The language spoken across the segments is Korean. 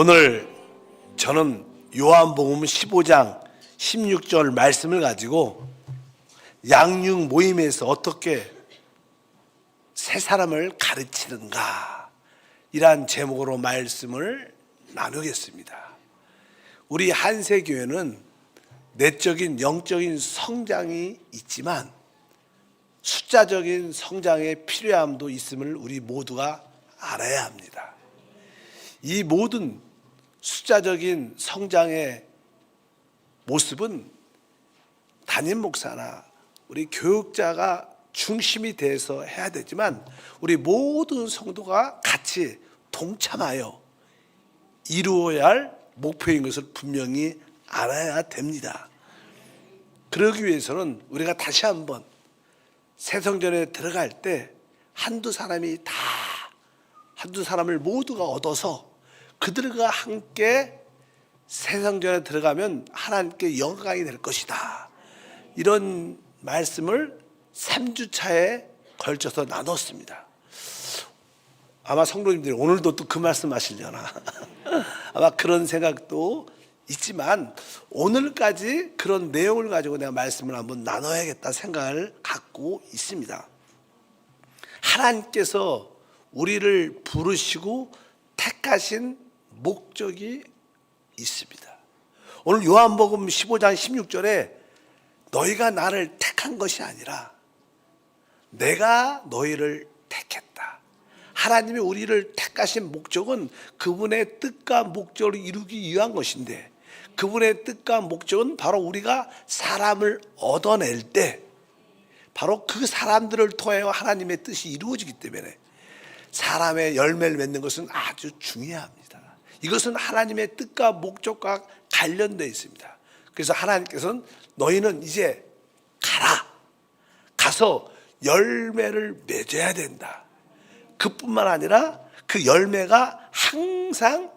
오늘 저는 요한복음 15장 16절 말씀을 가지고 양육 모임에서 어떻게 새 사람을 가르치는가 이러한 제목으로 말씀을 나누겠습니다. 우리 한세교회는 내적인 영적인 성장이 있지만 숫자적인 성장의 필요함도 있음을 우리 모두가 알아야 합니다. 이 모든 숫자적인 성장의 모습은 담임 목사나 우리 교육자가 중심이 돼서 해야 되지만 우리 모든 성도가 같이 동참하여 이루어야 할 목표인 것을 분명히 알아야 됩니다. 그러기 위해서는 우리가 다시 한번 새성전에 들어갈 때 한두 사람을 모두가 얻어서 그들과 함께 새성전에 들어가면 하나님께 영광이 될 것이다. 이런 말씀을 3주차에 걸쳐서 나눴습니다. 아마 성도님들이 오늘도 또 그 말씀 하시려나 아마 그런 생각도 있지만 오늘까지 그런 내용을 가지고 내가 말씀을 한번 나눠야겠다 생각을 갖고 있습니다. 하나님께서 우리를 부르시고 택하신 목적이 있습니다. 오늘 요한복음 15장 16절에 너희가 나를 택한 것이 아니라 내가 너희를 택했다. 하나님이 우리를 택하신 목적은 그분의 뜻과 목적을 이루기 위한 것인데 그분의 뜻과 목적은 바로 우리가 사람을 얻어낼 때 바로 그 사람들을 통하여 하나님의 뜻이 이루어지기 때문에 사람의 열매를 맺는 것은 아주 중요합니다. 이것은 하나님의 뜻과 목적과 관련되어 있습니다. 그래서 하나님께서는 너희는 이제 가서 열매를 맺어야 된다. 그뿐만 아니라 그 열매가 항상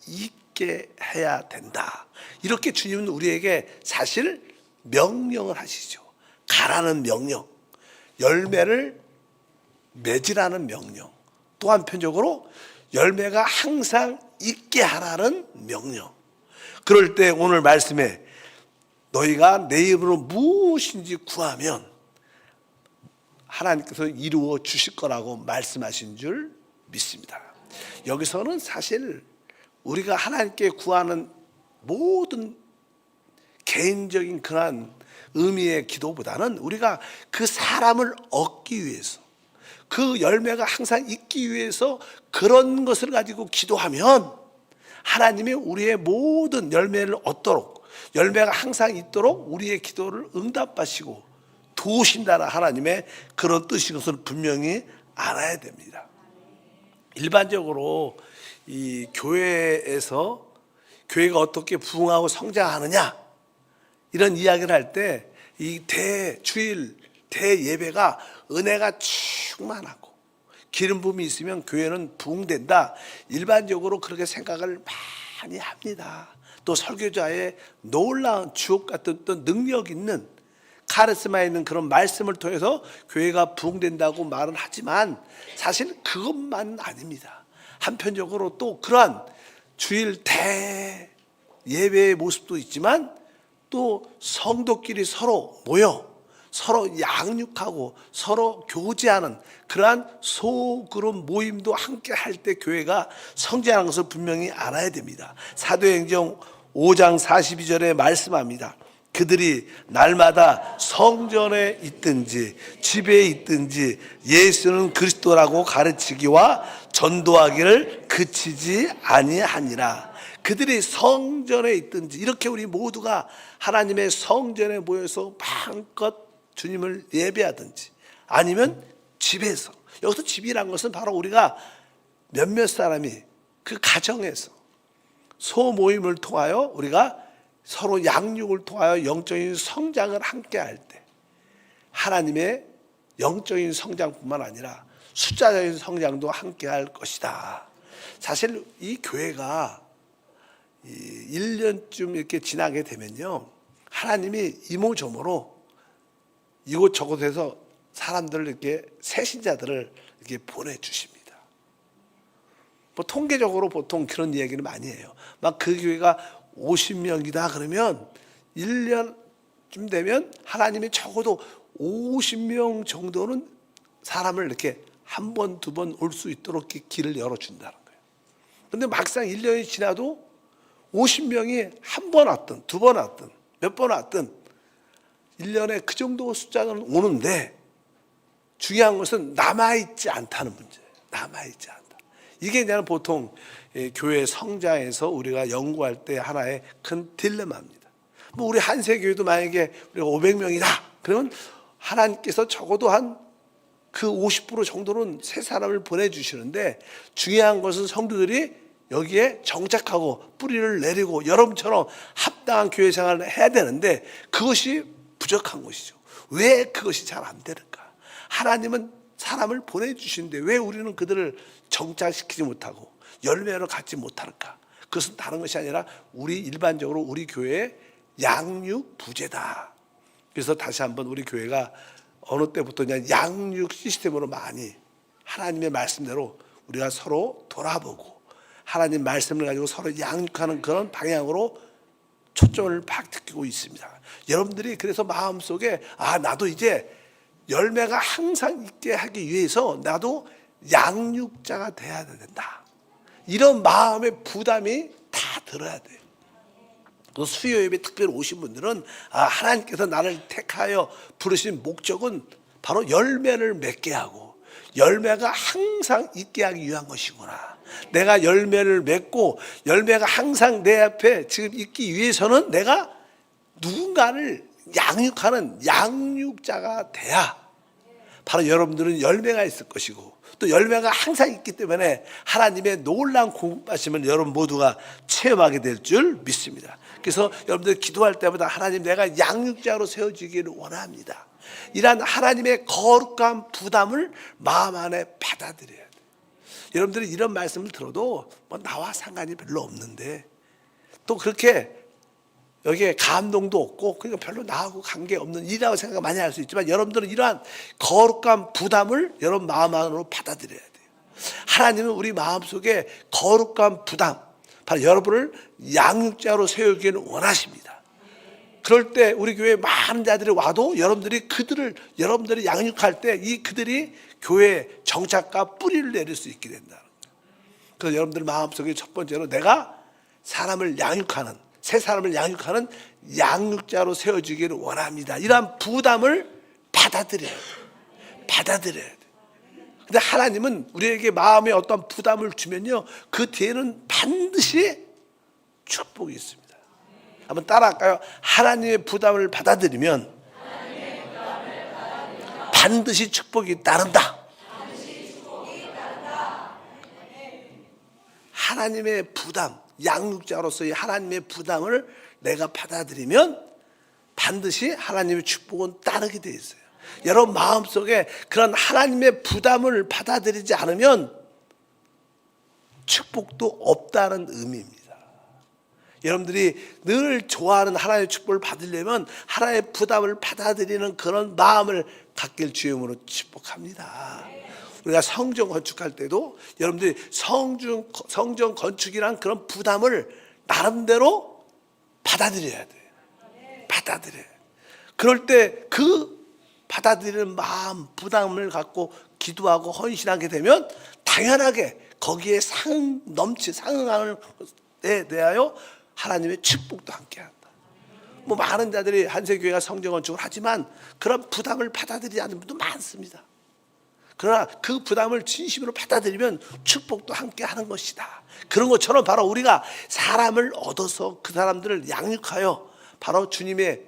있게 해야 된다. 이렇게 주님은 우리에게 사실 명령을 하시죠. 가라는 명령, 열매를 맺으라는 명령, 또 한편적으로 열매가 항상 있게 하라는 명령. 그럴 때 오늘 말씀에 너희가 내 이름으로 무엇인지 구하면 하나님께서 이루어 주실 거라고 말씀하신 줄 믿습니다. 여기서는 사실 우리가 하나님께 구하는 모든 개인적인 그러한 의미의 기도보다는 우리가 그 사람을 얻기 위해서 그 열매가 항상 있기 위해서 그런 것을 가지고 기도하면 하나님이 우리의 모든 열매를 얻도록 열매가 항상 있도록 우리의 기도를 응답하시고 도우신다는 하나님의 그런 뜻인 것을 분명히 알아야 됩니다. 일반적으로 이 교회에서 교회가 어떻게 부흥하고 성장하느냐 이런 이야기를 할 때 이 대주일 대예배가 은혜가 충만하고 기름 부음이 있으면 교회는 부흥된다. 일반적으로 그렇게 생각을 많이 합니다. 또 설교자의 놀라운 주옥 같은 또 능력 있는 카리스마 있는 그런 말씀을 통해서 교회가 부흥된다고 말은 하지만 사실 그것만 아닙니다. 한편적으로 또 그러한 주일 대예배의 모습도 있지만 또 성도끼리 서로 모여 서로 양육하고 서로 교제하는 그러한 소그룹 모임도 함께 할 때 교회가 성장하는 것을 분명히 알아야 됩니다. 사도행전 5장 42절에 말씀합니다. 그들이 날마다 성전에 있든지 집에 있든지 예수는 그리스도라고 가르치기와 전도하기를 그치지 아니하니라. 그들이 성전에 있든지 이렇게 우리 모두가 하나님의 성전에 모여서 마음껏 주님을 예배하든지 아니면 집에서, 여기서 집이란 것은 바로 우리가 몇몇 사람이 그 가정에서 소모임을 통하여 우리가 서로 양육을 통하여 영적인 성장을 함께 할 때 하나님의 영적인 성장뿐만 아니라 숫자적인 성장도 함께 할 것이다. 사실 이 교회가 1년쯤 이렇게 지나게 되면요 하나님이 이모저모로 이곳저곳에서 사람들을 이렇게 새신자들을 이렇게 보내주십니다. 뭐 통계적으로 보통 그런 이야기를 많이 해요. 막 그 교회가 50명이다 그러면 1년쯤 되면 하나님이 적어도 50명 정도는 사람을 이렇게 한 번, 두 번 올 수 있도록 길을 열어준다는 거예요. 그런데 막상 1년이 지나도 50명이 한 번 왔든 두 번 왔든 몇 번 왔든 1년에 그 정도 숫자는 오는데 중요한 것은 남아있지 않다는 문제예요. 남아있지 않다. 이게 그냥 보통 교회 성장에서 우리가 연구할 때 하나의 큰 딜레마입니다. 뭐 우리 한세교회도 만약에 우리가 500명이다 그러면 하나님께서 적어도 한 그 50% 정도는 새 사람을 보내주시는데 중요한 것은 성도들이 여기에 정착하고 뿌리를 내리고 여러분처럼 합당한 교회 생활을 해야 되는데 그것이 부족한 것이죠. 왜 그것이 잘 안 되는가? 하나님은 사람을 보내주시는데 왜 우리는 그들을 정착시키지 못하고 열매를 갖지 못할까? 그것은 다른 것이 아니라 우리 일반적으로 우리 교회의 양육 부재다. 그래서 다시 한번 우리 교회가 어느 때부터 그냥 양육 시스템으로 많이 하나님의 말씀대로 우리가 서로 돌아보고 하나님 말씀을 가지고 서로 양육하는 그런 방향으로 초점을 바뀌고 있습니다. 여러분들이 그래서 마음속에 나도 이제 열매가 항상 있게 하기 위해서 나도 양육자가 돼야 된다. 이런 마음의 부담이 다 들어야 돼요. 그 수요 예배 특별히 오신 분들은 하나님께서 나를 택하여 부르신 목적은 바로 열매를 맺게 하고 열매가 항상 있게 하기 위한 것이구나. 내가 열매를 맺고 열매가 항상 내 앞에 지금 있기 위해서는 내가 누군가를 양육하는 양육자가 돼야 바로 여러분들은 열매가 있을 것이고 또 열매가 항상 있기 때문에 하나님의 놀라운 공급하심을 여러분 모두가 체험하게 될 줄 믿습니다. 그래서 여러분들 기도할 때마다 하나님 내가 양육자로 세워지기를 원합니다. 이러한 하나님의 거룩한 부담을 마음 안에 받아들여야 돼요. 여러분들이 이런 말씀을 들어도 뭐 나와 상관이 별로 없는데 또 그렇게 여기에 감동도 없고 그러니까 별로 나하고 관계없는 일이라고 생각 많이 할 수 있지만 여러분들은 이러한 거룩한 부담을 여러분 마음 안으로 받아들여야 돼요. 하나님은 우리 마음속에 거룩한 부담 바로 여러분을 양육자로 세우기를 원하십니다. 그럴 때 우리 교회에 많은 자들이 와도 여러분들이 양육할 때 이 그들이 교회에 정착과 뿌리를 내릴 수 있게 된다는 거예요. 그래서 여러분들 마음속에 첫 번째로 내가 사람을 양육하는 새 사람을 양육하는 양육자로 세워지기를 원합니다. 이러한 부담을 받아들여야 돼요. 받아들여야 돼요. 근데 하나님은 우리에게 마음에 어떤 부담을 주면요 그 뒤에는 반드시 축복이 있습니다. 한번 따라할까요? 하나님의 부담을 받아들이면 반드시 축복이 따른다. 하나님의 부담, 양육자로서의 하나님의 부담을 내가 받아들이면 반드시 하나님의 축복은 따르게 돼 있어요. 여러분 마음속에 그런 하나님의 부담을 받아들이지 않으면 축복도 없다는 의미입니다. 여러분들이 늘 좋아하는 하나님의 축복을 받으려면 하나님의 부담을 받아들이는 그런 마음을 갖길 주임으로 축복합니다. 우리가 성전 건축할 때도 여러분들이 성전 건축이란 그런 부담을 나름대로 받아들여야 돼요. 받아들여요. 그럴 때 그 받아들이는 마음, 부담을 갖고 기도하고 헌신하게 되면 당연하게 거기에 상응하는 것에 대하여 하나님의 축복도 함께한다. 뭐 많은 자들이 한세교회가 성전 건축을 하지만 그런 부담을 받아들이지 않는 분도 많습니다. 그러나 그 부담을 진심으로 받아들이면 축복도 함께 하는 것이다. 그런 것처럼 바로 우리가 사람을 얻어서 그 사람들을 양육하여 바로 주님의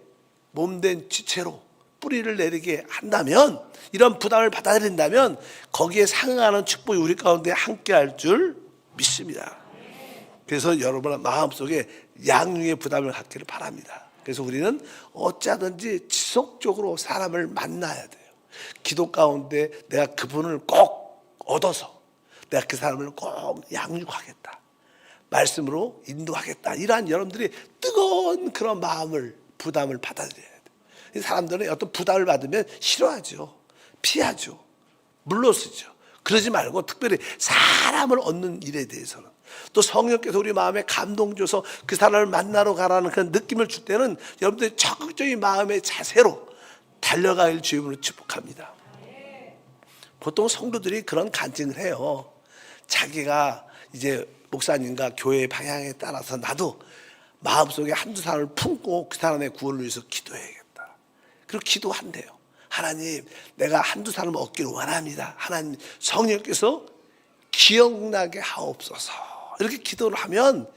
몸된 지체로 뿌리를 내리게 한다면 이런 부담을 받아들인다면 거기에 상응하는 축복이 우리 가운데 함께 할 줄 믿습니다. 그래서 여러분의 마음속에 양육의 부담을 갖기를 바랍니다. 그래서 우리는 어찌하든지 지속적으로 사람을 만나야 돼요. 기도 가운데 내가 그분을 꼭 얻어서 내가 그 사람을 꼭 양육하겠다. 말씀으로 인도하겠다. 이러한 여러분들이 뜨거운 그런 마음을 부담을 받아들여야 돼요. 사람들은 어떤 부담을 받으면 싫어하죠. 피하죠. 물러서죠. 그러지 말고 특별히 사람을 얻는 일에 대해서는, 또 성령께서 우리 마음에 감동 줘서 그 사람을 만나러 가라는 그런 느낌을 줄 때는 여러분들이 적극적인 마음의 자세로 달려갈 주임으로 축복합니다. 보통 성도들이 그런 간증을 해요. 자기가 이제 목사님과 교회의 방향에 따라서 나도 마음속에 한두 사람을 품고 그 사람의 구원을 위해서 기도해야겠다. 그리고 기도한대요. 하나님, 내가 한두 사람을 얻기를 원합니다. 하나님, 성령께서 기억나게 하옵소서. 이렇게 기도를 하면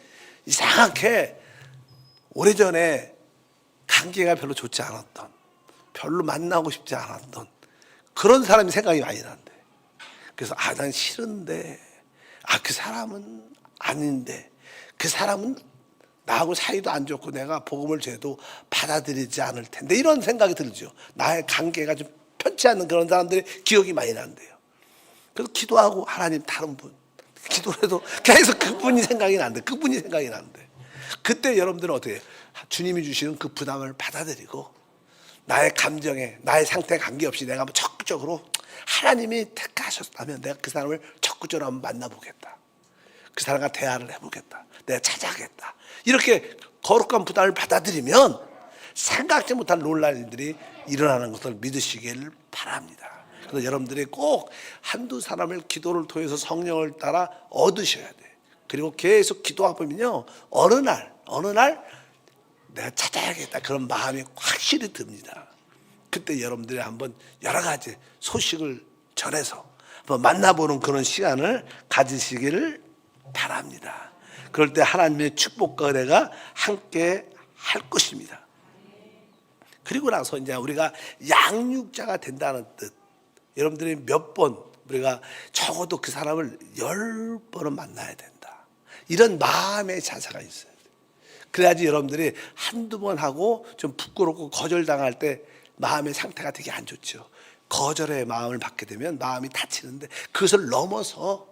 이상하게 오래전에 관계가 별로 좋지 않았던, 별로 만나고 싶지 않았던 그런 사람이 생각이 많이 난대. 그래서 난 싫은데, 그 사람은 아닌데, 그 사람은 나하고 사이도 안 좋고 내가 복음을 줘도 받아들이지 않을 텐데, 이런 생각이 들죠. 나의 관계가 좀 편치 않는 그런 사람들이 기억이 많이 난대요. 그래서 기도하고 하나님 다른 분 기도를 해도 계속 그분이 생각이 난대. 그분이 생각이 난대. 그때 여러분들은 어떻게 해요? 주님이 주시는 그 부담을 받아들이고 나의 감정에, 나의 상태에 관계없이 내가 적극적으로 하나님이 택하셨다면 내가 그 사람을 적극적으로 한번 만나보겠다. 그 사람과 대화를 해보겠다. 내가 찾아가겠다. 이렇게 거룩한 부담을 받아들이면 생각지 못한 놀랄 일들이 일어나는 것을 믿으시길 바랍니다. 그래서 여러분들이 꼭 한두 사람을 기도를 통해서 성령을 따라 얻으셔야 돼요. 그리고 계속 기도하다 보면요, 어느 날 내가 찾아야겠다 그런 마음이 확실히 듭니다. 그때 여러분들이 한번 여러 가지 소식을 전해서 한번 만나보는 그런 시간을 가지시기를 바랍니다. 그럴 때 하나님의 축복과 은혜가 함께 할 것입니다. 그리고 나서 이제 우리가 양육자가 된다는 뜻, 여러분들이 몇 번, 우리가 적어도 그 사람을 10번은 만나야 된다, 이런 마음의 자세가 있어요. 그래야지 여러분들이 한두 번 하고 좀 부끄럽고 거절당할 때 마음의 상태가 되게 안 좋죠. 거절의 마음을 받게 되면 마음이 다치는데, 그것을 넘어서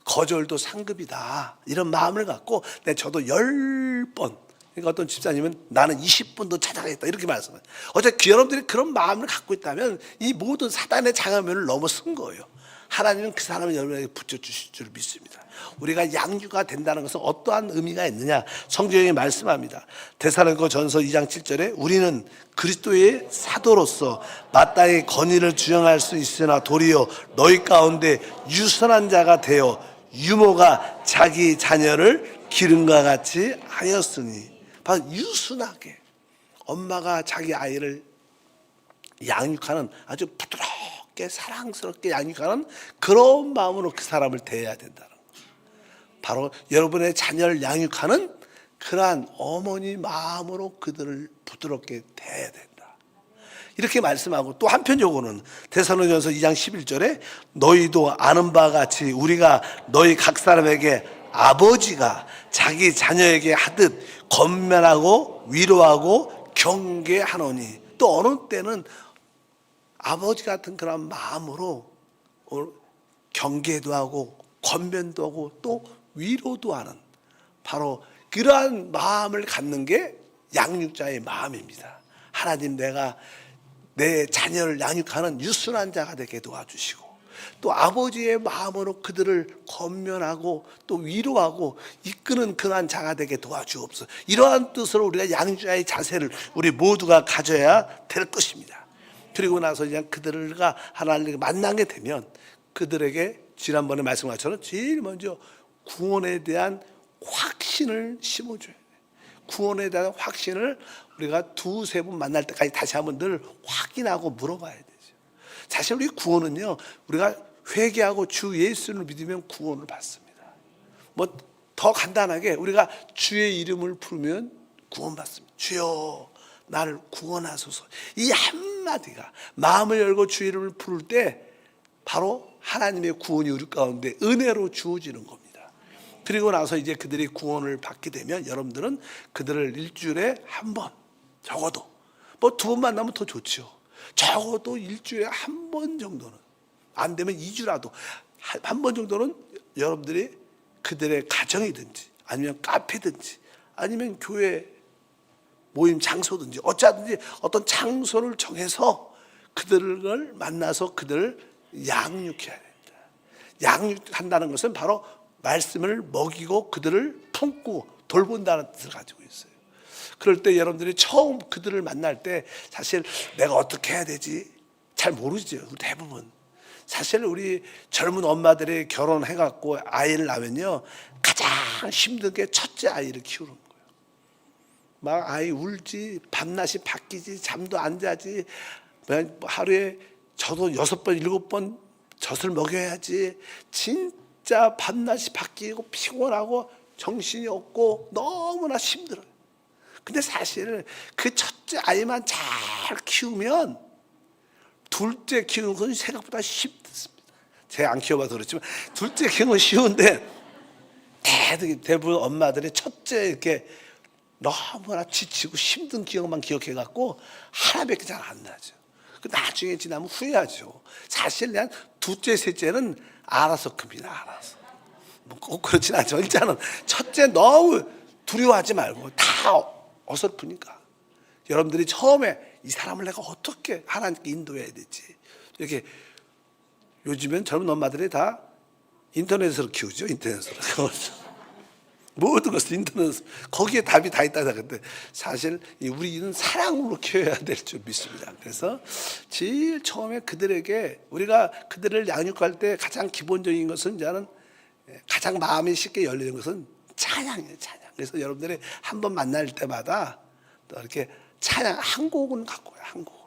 거절도 상급이다, 이런 마음을 갖고 저도 10번, 그러니까 어떤 집사님은 나는 20번도 찾아가겠다 이렇게 말씀해요. 어차피 여러분들이 그런 마음을 갖고 있다면 이 모든 사단의 장애물을 넘어선 거예요. 하나님은 그 사람을 여러분에게 붙여주실 줄 믿습니다. 우리가 양육가 된다는 것은 어떠한 의미가 있느냐, 성경이 말씀합니다. 데살로니가전서 2장 7절에 우리는 그리스도의 사도로서 마땅히 권위를 주장할 수 있으나 도리어 너희 가운데 유선한 자가 되어 유모가 자기 자녀를 기름과 같이 하였으니, 바로 유순하게 엄마가 자기 아이를 양육하는, 아주 부드럽게 사랑스럽게 양육하는 그런 마음으로 그 사람을 대해야 된다는 거죠. 바로 여러분의 자녀를 양육하는 그러한 어머니 마음으로 그들을 부드럽게 대해야 된다, 이렇게 말씀하고, 또 한편적으로는 데살로니가전서 2장 11절에 너희도 아는 바와 같이 우리가 너희 각 사람에게 아버지가 자기 자녀에게 하듯 권면하고 위로하고 경계하노니, 또 어느 때는 아버지 같은 그런 마음으로 경계도 하고 권면도 하고 또 위로도 하는, 바로 그러한 마음을 갖는 게 양육자의 마음입니다. 하나님, 내가 내 자녀를 양육하는 유순한 자가 되게 도와주시고, 또 아버지의 마음으로 그들을 권면하고 또 위로하고 이끄는 그러한 자가 되게 도와주옵소서. 이러한 뜻으로 우리가 양육자의 자세를 우리 모두가 가져야 될 것입니다. 그리고 나서 이제 그들과 하나님을 만나게 되면 그들에게 지난번에 말씀한 것처럼 제일 먼저 구원에 대한 확신을 심어줘야 돼요. 구원에 대한 확신을 우리가 두세 번 만날 때까지 다시 한번 늘 확인하고 물어봐야 되죠. 사실 우리 구원은요, 우리가 회개하고 주 예수를 믿으면 구원을 받습니다. 뭐 더 간단하게 우리가 주의 이름을 부르면 구원받습니다. 주여 나를 구원하소서, 이 한마디가 마음을 열고 주의 이름을 부를 때 바로 하나님의 구원이 우리 가운데 은혜로 주어지는 겁니다. 그리고 나서 이제 그들이 구원을 받게 되면 여러분들은 그들을 일주일에 한 번, 적어도 뭐 두 번 만나면 더 좋죠. 적어도 일주일에 한 번 정도는, 안 되면 2주라도 한 번 정도는 여러분들이 그들의 가정이든지 아니면 카페든지 아니면 교회 모임 장소든지 어쩌든지 어떤 장소를 정해서 그들을 만나서 그들을 양육해야 됩니다. 양육한다는 것은 바로 말씀을 먹이고 그들을 품고 돌본다는 뜻을 가지고 있어요. 그럴 때 여러분들이 처음 그들을 만날 때 사실 내가 어떻게 해야 되지? 잘 모르죠. 대부분. 사실 우리 젊은 엄마들이 결혼해갖고 아이를 낳으면요, 가장 힘든 게 첫째 아이를 키우는 거예요. 막 아이 울지, 밤낮이 바뀌지, 잠도 안 자지, 하루에 저도 6번, 7번 젖을 먹여야지. 진짜 밤낮이 바뀌고 피곤하고 정신이 없고 너무나 힘들어요. 근데 사실 그 첫째 아이만 잘 키우면 둘째 키우는 건 생각보다 쉽습니다. 제가 안 키워봐서 그렇지만 둘째 키우는 건 쉬운데 대부분 엄마들이 첫째 이렇게 너무나 지치고 힘든 기억만 기억해갖고 하나밖에 잘 안 나죠. 나중에 지나면 후회하죠. 사실 그냥 둘째, 셋째는 알아서 큽니다. 알아서. 뭐 꼭 그렇진 않지만 일단은 첫째 너무 두려워하지 말고 다 어설프니까. 여러분들이 처음에 이 사람을 내가 어떻게 하나님께 인도해야 되지? 이렇게 요즘엔 젊은 엄마들이 다 인터넷으로 키우죠. 인터넷으로. 모든 것을 인터넷 거기에 답이 다 있다 그랬는데 사실 우리는 사랑으로 키워야 될 줄 믿습니다. 그래서 제일 처음에 그들에게 우리가 그들을 양육할 때 가장 기본적인 것은 저는 가장 마음이 쉽게 열리는 것은 찬양이에요. 찬양. 그래서 여러분들이 한번 만날 때마다 또 이렇게 찬양 한 곡은 갖고 와요. 한 곡은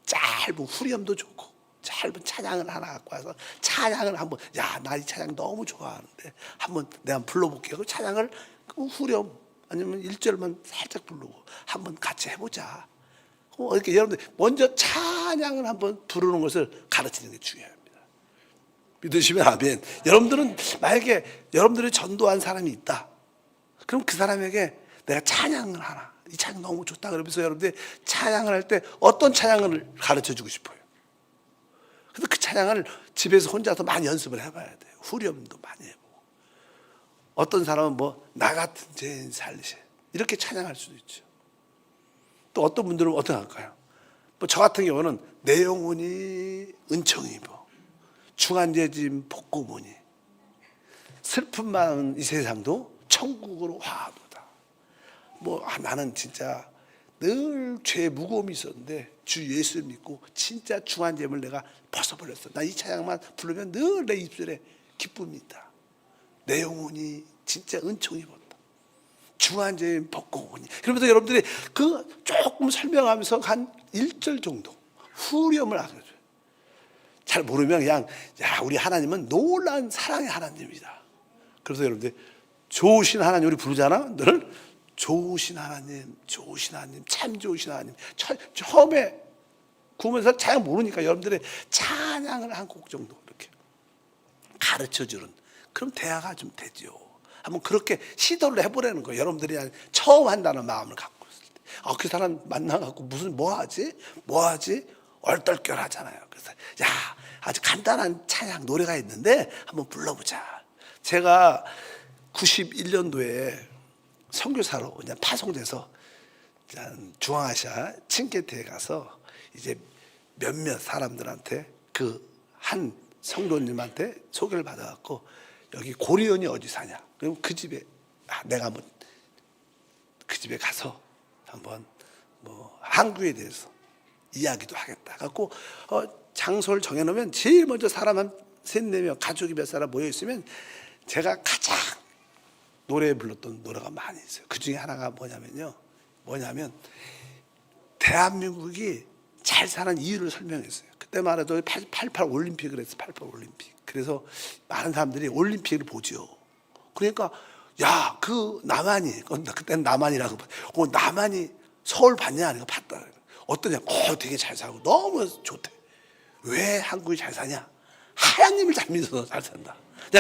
짧은 후렴도 좋고 짧은 찬양을 하나 갖고 와서 찬양을 한번 나 이 찬양 너무 좋아하는데 한번 내가 불러볼게요. 그 찬양을 후렴 아니면 1절만 살짝 부르고 한번 같이 해보자. 이렇게 여러분들 먼저 찬양을 한번 부르는 것을 가르치는 게 중요합니다. 믿으시면 아멘. 여러분들은 만약에 여러분들이 전도한 사람이 있다. 그럼 그 사람에게 내가 찬양을 하나. 이 찬양 너무 좋다. 그러면서 여러분들이 찬양을 할 때 어떤 찬양을 가르쳐 주고 싶어요. 그래서 그 찬양을 집에서 혼자서 많이 연습을 해봐야 돼요. 후렴도 많이 해보고. 어떤 사람은 나 같은 죄인 살리세 이렇게 찬양할 수도 있죠. 또 어떤 분들은 어떻게 할까요? 저 같은 경우는 내 영혼이 은총 입어 중한죄짐 복고 보니 슬픔 많은 이 세상도 천국으로 화하도다. 나는 진짜 늘 죄의 무거움이 있었는데 주 예수를 믿고 진짜 중한죄를 내가 벗어버렸어. 나 이 찬양만 부르면 늘 내 입술에 기쁨이 있다. 내 영혼이 진짜 은총 입었다. 중한죄 벗고 오니. 그러면서 여러분들이 그 조금 설명하면서 한 1절 정도 후렴을 알려줘요. 잘 모르면 그냥 우리 하나님은 놀라운 사랑의 하나님이다. 그래서 여러분들 좋으신 하나님 우리 부르잖아. 늘 좋으신 하나님, 좋으신 하나님, 참 좋으신 하나님. 처음에 구우면서 찬양 모르니까 여러분들이 찬양을 한 곡 정도 이렇게 가르쳐주는 그럼 대화가 좀 되죠. 한번 그렇게 시도를 해보라는 거예요. 여러분들이 처음 한다는 마음을 갖고 있을 때. 그 사람 만나갖고 뭐하지? 얼떨결하잖아요. 그래서 아주 간단한 찬양 노래가 있는데 한번 불러보자. 제가 91년도에 선교사로 그냥 파송돼서 중앙아시아 칭케트에 가서 이제 몇몇 사람들한테 그 한 성도님한테 소개를 받아갖고 여기 고리원이 어디 사냐? 그럼 그 집에 내가 한번 그 집에 가서 한번 한국에 대해서 이야기도 하겠다. 갖고 장소를 정해놓으면 제일 먼저 사람 한 3-4명 가족이 몇 사람 모여 있으면 제가 가장 노래 불렀던 노래가 많이 있어요. 그 중에 하나가 뭐냐면 대한민국이 잘 사는 이유를 설명했어요. 그때만 해도 88 올림픽을 했어요. 88 올림픽. 그래서 많은 사람들이 올림픽을 보죠. 그러니까 그 남한이 그때는 남한이라고 남한이 서울 봤냐 하니까 봤다. 어떠냐? 되게 잘 살고 너무 좋대. 왜 한국이 잘 사냐? 하나님을 잘 믿어서 잘 산다.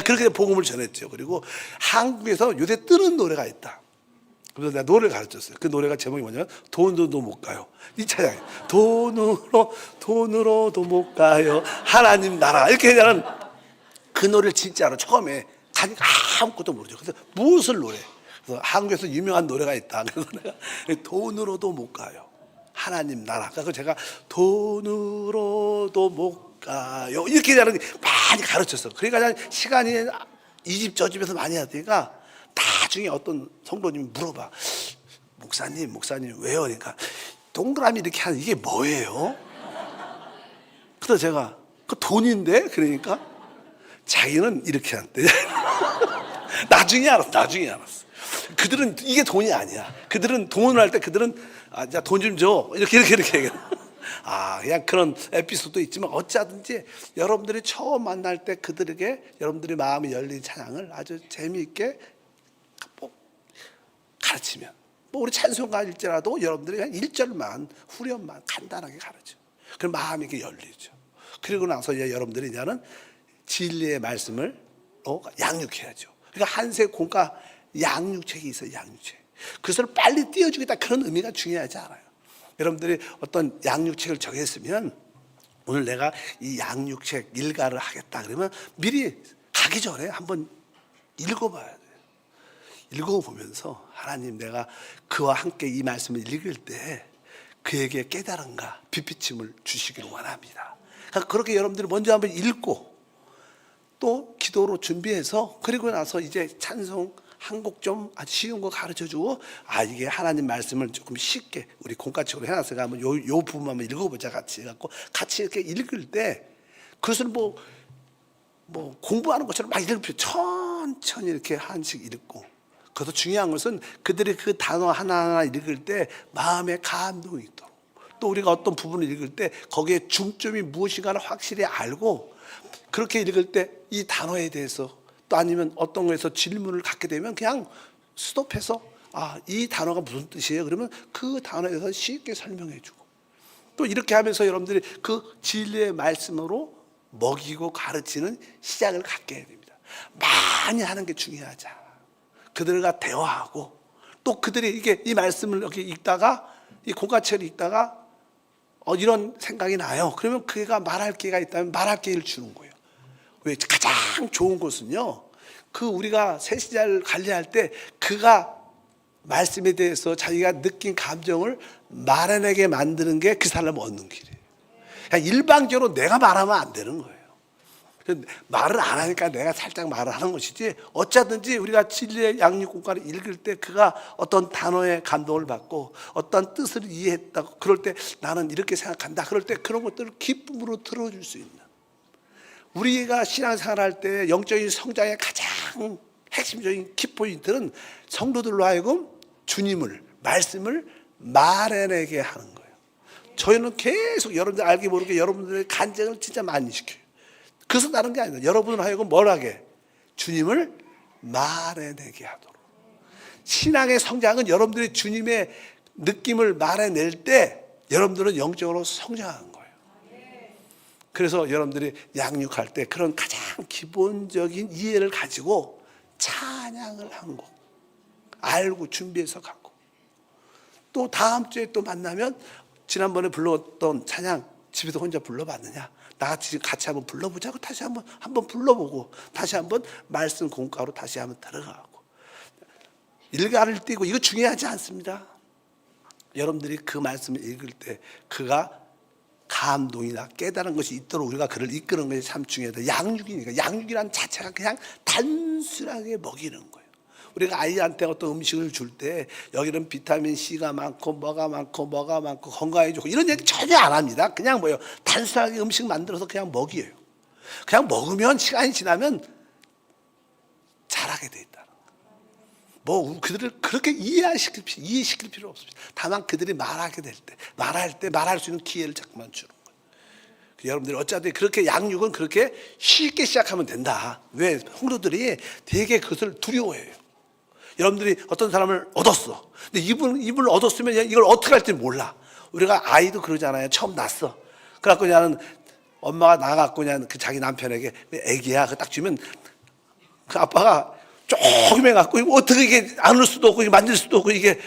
그렇게 복음을 전했죠. 그리고 한국에서 요새 뜨는 노래가 있다. 그래서 내가 노래를 가르쳤어요. 그 노래가 제목이 뭐냐면 돈으로도 못 가요. 이 찬양이 돈으로도 못 가요. 하나님 나라. 이렇게 하냐면 그 노래를 진짜로 처음에 가니까 아무것도 모르죠. 그래서 무엇을 노래? 그래서 한국에서 유명한 노래가 있다. 그래서 내가 돈으로도 못 가요. 하나님 나라. 그래서 제가 돈으로도 못 어떨까요? 이렇게 하는 게 많이 가르쳤어. 그러니까 시간이 이 집 저 집에서 많이 하니까 나중에 어떤 성도님이 물어봐. 목사님 왜요? 그러니까 동그라미 이렇게 하는 이게 뭐예요? 그래서 제가 그 돈인데 그러니까 자기는 이렇게 한대. 나중에 알았어. 그들은 이게 돈이 아니야. 그들은 돈을 할 때 그들은 자, 돈 좀 줘. 이렇게 얘기해. 그냥 그런 에피소드도 있지만 어찌하든지 여러분들이 처음 만날 때 그들에게 여러분들의 마음이 열린 찬양을 아주 재미있게 가르치면 우리 찬송가일지라도 여러분들이 그냥 1절만 후렴만 간단하게 가르쳐. 그럼 마음이 이렇게 열리죠. 그리고 나서 이제 여러분들이 이제는 진리의 말씀을 양육해야죠. 그러니까 한세 공과 양육책이 있어요. 양육책. 그것을 빨리 띄워주겠다 그런 의미가 중요하지 않아요. 여러분들이 어떤 양육책을 정했으면 오늘 내가 이 양육책 일가를 하겠다 그러면 미리 가기 전에 한번 읽어봐야 돼요. 읽어보면서 하나님 내가 그와 함께 이 말씀을 읽을 때 그에게 깨달음과 빛비침을 주시기를 원합니다. 그러니까 그렇게 여러분들이 먼저 한번 읽고 또 기도로 준비해서 그리고 나서 이제 찬송 한 곡 좀 아주 쉬운 거 가르쳐주고 이게 하나님 말씀을 조금 쉽게 우리 공과책으로 해놨으니까 한번 요 부분 한번 읽어보자 같이 해갖고 같이 이렇게 읽을 때 그것을 뭐 공부하는 것처럼 막 읽을 필요 천천히 이렇게 한씩 읽고 그것도 중요한 것은 그들이 그 단어 하나하나 읽을 때 마음에 감동이 있도록 또 우리가 어떤 부분을 읽을 때 거기에 중점이 무엇인가를 확실히 알고 그렇게 읽을 때 이 단어에 대해서 또 아니면 어떤 거에서 질문을 갖게 되면 그냥 스톱해서 이 단어가 무슨 뜻이에요? 그러면 그 단어에 대해서 쉽게 설명해 주고 또 이렇게 하면서 여러분들이 그 진리의 말씀으로 먹이고 가르치는 시작을 갖게 해야 됩니다. 많이 하는 게 중요하지 않아. 그들과 대화하고 또 그들이 이 말씀을 이렇게 읽다가 이 공과책을 읽다가 이런 생각이 나요. 그러면 그가 말할 기회가 있다면 말할 기회를 주는 거예요. 왜? 가장 좋은 것은요, 우리가 새신자를 관리할 때 그가 말씀에 대해서 자기가 느낀 감정을 말해내게 만드는 게 그 사람을 얻는 길이에요. 그냥 일방적으로 내가 말하면 안 되는 거예요. 말을 안 하니까 내가 살짝 말을 하는 것이지 어쩌든지 우리가 진리의 양육공과를 읽을 때 그가 어떤 단어에 감동을 받고 어떤 뜻을 이해했다고 그럴 때 나는 이렇게 생각한다 그럴 때 그런 것들을 기쁨으로 들어줄 수 있는 우리가 신앙생활 할 때 영적인 성장의 가장 핵심적인 키포인트는 성도들로 하여금 주님을 말씀을 말해내게 하는 거예요. 저희는 계속 여러분들 알게 모르게 여러분들의 간증을 진짜 많이 시켜요. 그래서 다른 게 아니라 여러분을 하여금 뭘 하게? 주님을 말해내게 하도록. 신앙의 성장은 여러분들이 주님의 느낌을 말해낼 때 여러분들은 영적으로 성장하는 거예요. 그래서 여러분들이 양육할 때 그런 가장 기본적인 이해를 가지고 찬양을 한 곡 알고 준비해서 가고 또 다음 주에 또 만나면 지난번에 불렀던 찬양 집에서 혼자 불러봤느냐? 나같이 같이 한번 불러보자고 다시 한번 불러보고 다시 한번 말씀 공과로 다시 한번 들어가고 일가를 띄고 이거 중요하지 않습니다. 여러분들이 그 말씀을 읽을 때 그가 감동이나 깨달은 것이 있도록 우리가 그를 이끄는 것이 참 중요하다. 양육이니까 양육이란 자체가 그냥 단순하게 먹이는 거예요. 우리가 아이한테 어떤 음식을 줄 때 여기는 비타민 C가 많고 뭐가 많고 건강에 좋고 이런 얘기 전혀 안 합니다. 그냥 뭐예요? 단순하게 음식 만들어서 그냥 먹이에요. 그냥 먹으면 시간이 지나면 자라게 돼 있다는 거예요. 그들을 그렇게 이해시킬 필요 없습니다. 다만 그들이 말하게 될 때 말할 수 있는 기회를 자꾸만 주는 거예요. 여러분들이 어차피 그렇게 양육은 그렇게 쉽게 시작하면 된다. 왜? 성도들이 되게 그것을 두려워해요. 여러분들이 어떤 사람을 얻었어. 근데 이분을 얻었으면 이걸 어떻게 할지 몰라. 우리가 아이도 그러잖아요. 처음 낳았어. 그래갖고 그냥 엄마가 나가갖고 그냥 그 자기 남편에게 애기야. 딱 주면 그 아빠가 조금 해갖고 이거 어떻게 이게 안을 수도 없고 만질 수도 없고 이게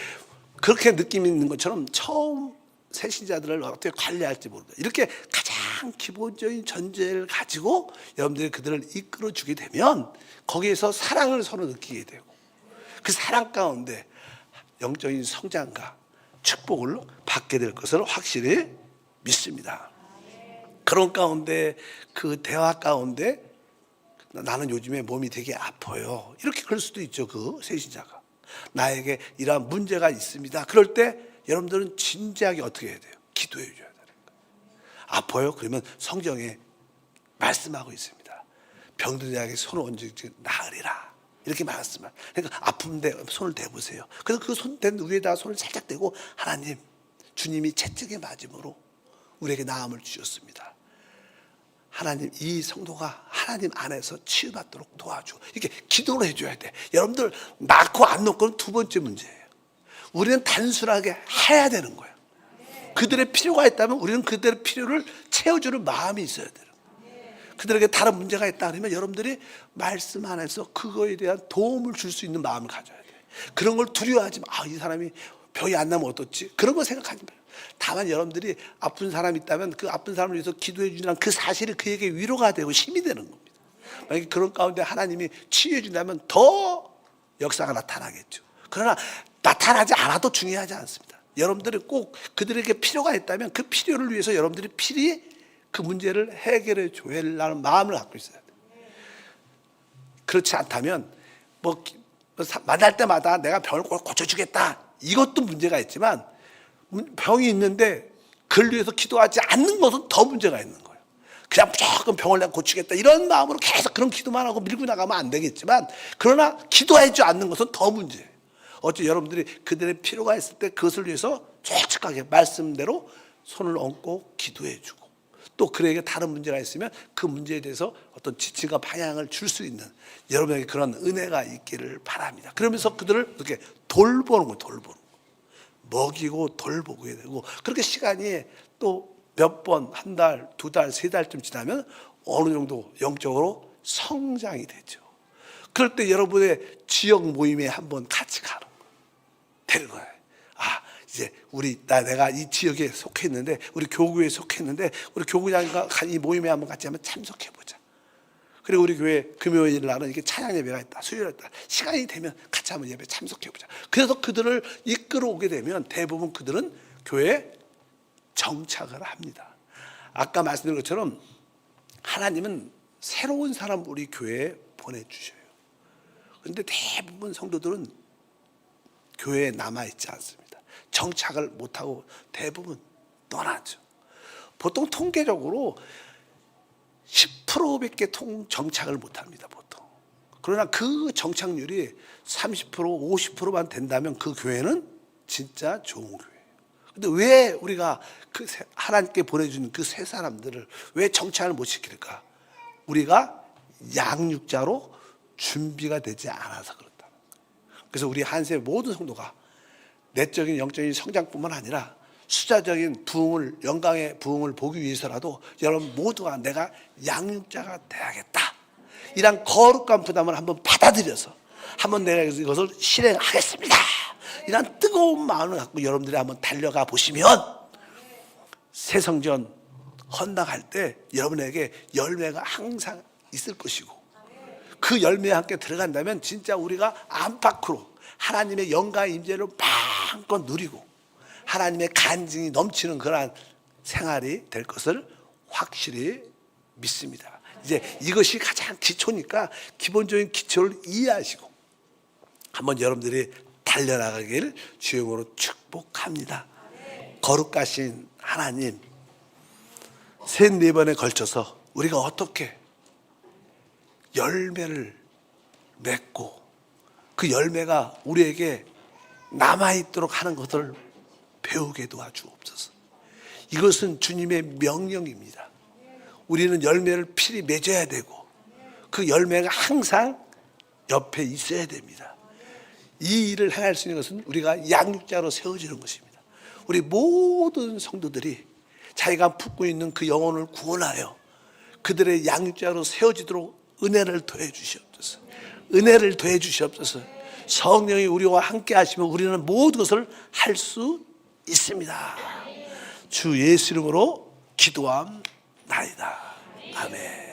그렇게 느낌 있는 것처럼 처음 새신자들을 어떻게 관리할지 모른다. 이렇게 가장 기본적인 전제를 가지고 여러분들이 그들을 이끌어주게 되면 거기에서 사랑을 서로 느끼게 되고 그 사랑 가운데 영적인 성장과 축복을 받게 될 것을 확실히 믿습니다. 그런 가운데 그 대화 가운데 나는 요즘에 몸이 되게 아파요. 이렇게 그럴 수도 있죠. 그 세신자가 나에게 이러한 문제가 있습니다. 그럴 때 여러분들은 진지하게 어떻게 해야 돼요? 기도해 줘야 되는 거예요. 아파요? 그러면 성경에 말씀하고 있습니다. 병든 자에게 손을 얹어 나으리라 이렇게 말씀을. 그러니까 아픈데 손을 대보세요. 그래서 그 손 댄 위에다가 손을 살짝 대고 하나님, 주님이 채찍에 맞음으로 우리에게 나음을 주셨습니다. 하나님, 이 성도가 하나님 안에서 치유받도록 도와주고 이렇게 기도를 해줘야 돼. 여러분들 낳고 안 낳고는 두 번째 문제예요. 우리는 단순하게 해야 되는 거예요. 그들의 필요가 있다면 우리는 그들의 필요를 채워주는 마음이 있어야 돼요. 그들에게 다른 문제가 있다 그러면 여러분들이 말씀 안에서 그거에 대한 도움을 줄 수 있는 마음을 가져야 돼요. 그런 걸 두려워하지 마. 이 사람이 병이 안 나면 어떻지? 그런 거 생각하지 마요. 다만 여러분들이 아픈 사람이 있다면 그 아픈 사람을 위해서 기도해 주는 그 사실이 그에게 위로가 되고 힘이 되는 겁니다. 만약에 그런 가운데 하나님이 치유해 준다면 더 역사가 나타나겠죠. 그러나 나타나지 않아도 중요하지 않습니다. 여러분들이 꼭 그들에게 필요가 있다면 그 필요를 위해서 여러분들이 필히 그 문제를 해결해 줘야 하는 마음을 갖고 있어야 돼요. 그렇지 않다면 뭐 만날 때마다 내가 병을 꼭 고쳐주겠다 이것도 문제가 있지만 병이 있는데 그걸 위해서 기도하지 않는 것은 더 문제가 있는 거예요. 그냥 무조건 병을 내가 고치겠다 이런 마음으로 계속 그런 기도만 하고 밀고 나가면 안 되겠지만 그러나 기도하지 않는 것은 더 문제예요. 어째 여러분들이 그들의 필요가 있을 때 그것을 위해서 솔직하게 말씀대로 손을 얹고 기도해 주고 또 그에게 다른 문제가 있으면 그 문제에 대해서 어떤 지침과 방향을 줄 수 있는 여러분에게 그런 은혜가 있기를 바랍니다. 그러면서 그들을 이렇게 돌보는 거예요. 돌보는 거. 먹이고 돌보고 해야 되고 그렇게 시간이 또 몇 번, 한 달, 두 달, 세 달쯤 지나면 어느 정도 영적으로 성장이 되죠. 그럴 때 여러분의 지역 모임에 한번 같이 가는 거예요. 되는 거예요. 이제 내가 이 지역에 속했는데 우리 교구에 속했는데 우리 교구장과 이 모임에 한번 같이 한번 참석해 보자. 그리고 우리 교회 금요일 날은 이렇게 찬양 예배가 있다, 수요일 있다. 시간이 되면 같이 한번 예배 참석해 보자. 그래서 그들을 이끌어오게 되면 대부분 그들은 교회에 정착을 합니다. 아까 말씀드린 것처럼 하나님은 새로운 사람 우리 교회에 보내주셔요. 그런데 대부분 성도들은 교회에 남아있지 않습니다. 정착을 못하고 대부분 떠나죠. 보통 통계적으로 10%밖에 정착을 못합니다. 보통. 그러나 그 정착률이 30%, 50%만 된다면 그 교회는 진짜 좋은 교회예요. 근데 왜 우리가 그 하나님께 보내준 그 세 사람들을 왜 정착을 못 시킬까? 우리가 양육자로 준비가 되지 않아서 그렇다. 그래서 우리 한세 모든 성도가 내적인 영적인 성장뿐만 아니라 수자적인 부흥을, 영광의 부흥을 보기 위해서라도 여러분 모두가 내가 양육자가 돼야겠다 이런 거룩한 부담을 한번 받아들여서 한번 내가 이것을 실행하겠습니다 이런 뜨거운 마음을 갖고 여러분들이 한번 달려가 보시면 새성전 헌당할 때 여러분에게 열매가 항상 있을 것이고 그 열매에 함께 들어간다면 진짜 우리가 안팎으로 하나님의 영광의 임재를 마음껏 누리고 하나님의 간증이 넘치는 그러한 생활이 될 것을 확실히 믿습니다. 이제 이것이 가장 기초니까 기본적인 기초를 이해하시고 한번 여러분들이 달려나가길 주님으로 축복합니다. 거룩하신 하나님, 세 네 번에 걸쳐서 우리가 어떻게 열매를 맺고 그 열매가 우리에게 남아있도록 하는 것을 배우게 도와주옵소서. 이것은 주님의 명령입니다. 우리는 열매를 필히 맺어야 되고 그 열매가 항상 옆에 있어야 됩니다. 이 일을 행할 수 있는 것은 우리가 양육자로 세워지는 것입니다. 우리 모든 성도들이 자기가 품고 있는 그 영혼을 구원하여 그들의 양육자로 세워지도록 은혜를 더해 주시옵소서. 은혜를 더해 주시옵소서. 성령이 우리와 함께 하시면 우리는 모든 것을 할 수 있습니다. 주 예수 이름으로 기도함나이다. 아멘.